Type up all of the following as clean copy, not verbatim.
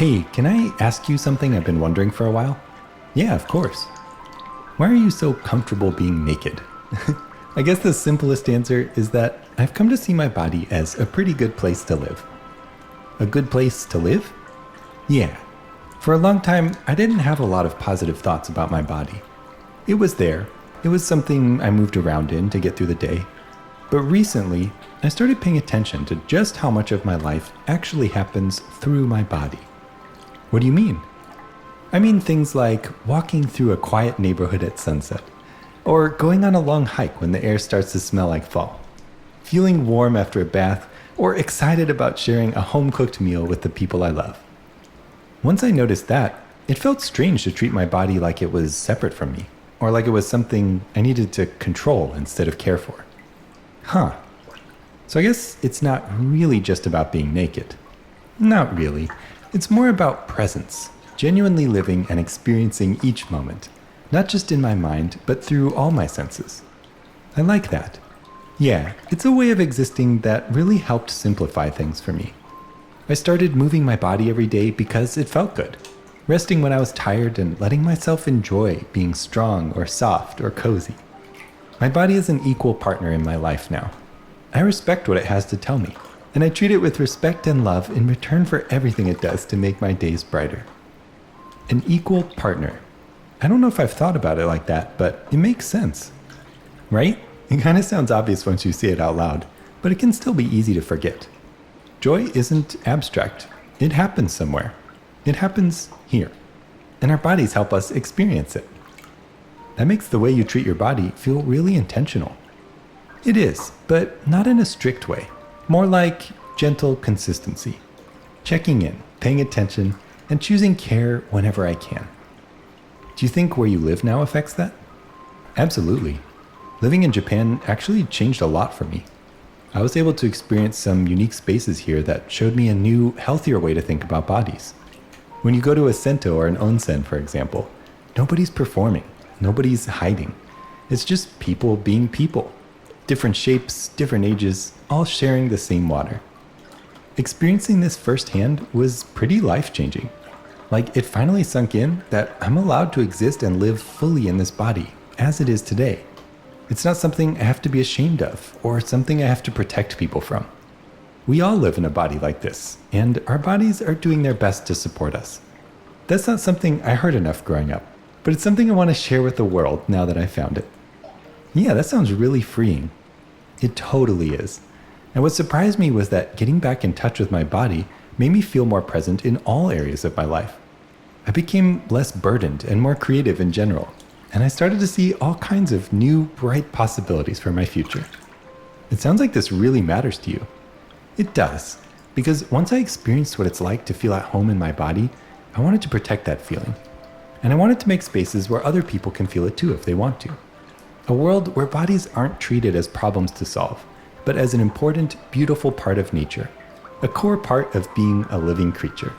Hey, can I ask you something I've been wondering for a while? Yeah, of course. Why are you so comfortable being naked? I guess the simplest answer is that I've come to see my body as a pretty good place to live. A good place to live? Yeah. For a long time, I didn't have a lot of positive thoughts about my body. It was there. It was something I moved around in to get through the day. But recently, I started paying attention to just how much of my life actually happens through my body. What do you mean? I mean things like walking through a quiet neighborhood at sunset, or going on a long hike when the air starts to smell like fall, feeling warm after a bath, or excited about sharing a home-cooked meal with the people I love. Once I noticed that, it felt strange to treat my body like it was separate from me, or like it was something I needed to control instead of care for. So I guess it's not really just about being naked. Not really. It's more about presence, genuinely living and experiencing each moment, not just in my mind, but through all my senses. I like that. Yeah, it's a way of existing that really helped simplify things for me. I started moving my body every day because it felt good, resting when I was tired and letting myself enjoy being strong or soft or cozy. My body is an equal partner in my life now. I respect what it has to tell me, and I treat it with respect and love in return for everything it does to make my days brighter. An equal partner. I don't know if I've thought about it like that, but it makes sense. Right? It kind of sounds obvious once you say it out loud, but it can still be easy to forget. Joy isn't abstract. It happens somewhere. It happens here. And our bodies help us experience it. That makes the way you treat your body feel really intentional. It is, but not in a strict way. More like gentle consistency. Checking in, paying attention, and choosing care whenever I can. Do you think where you live now affects that? Absolutely. Living in Japan actually changed a lot for me. I was able to experience some unique spaces here that showed me a new, healthier way to think about bodies. When you go to a sento or an onsen, for example, nobody's performing, nobody's hiding. It's just people being people. Different shapes, different ages, all sharing the same water. Experiencing this firsthand was pretty life-changing. Like, it finally sunk in that I'm allowed to exist and live fully in this body, as it is today. It's not something I have to be ashamed of, or something I have to protect people from. We all live in a body like this, and our bodies are doing their best to support us. That's not something I heard enough growing up, but it's something I want to share with the world now that I found it. Yeah, that sounds really freeing. It totally is. And what surprised me was that getting back in touch with my body made me feel more present in all areas of my life. I became less burdened and more creative in general, and I started to see all kinds of new, bright possibilities for my future. It sounds like this really matters to you. It does, because once I experienced what it's like to feel at home in my body, I wanted to protect that feeling. And I wanted to make spaces where other people can feel it too if they want to. A world where bodies aren't treated as problems to solve, but as an important, beautiful part of nature, a core part of being a living creature.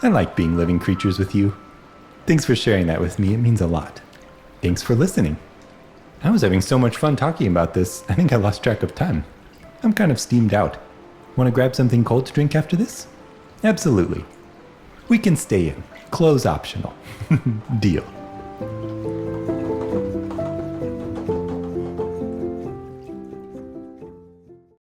I like being living creatures with you. Thanks for sharing that with me, it means a lot. Thanks for listening. I was having so much fun talking about this, I think I lost track of time. I'm kind of steamed out. Want to grab something cold to drink after this? Absolutely. We can stay in, clothes optional. Deal.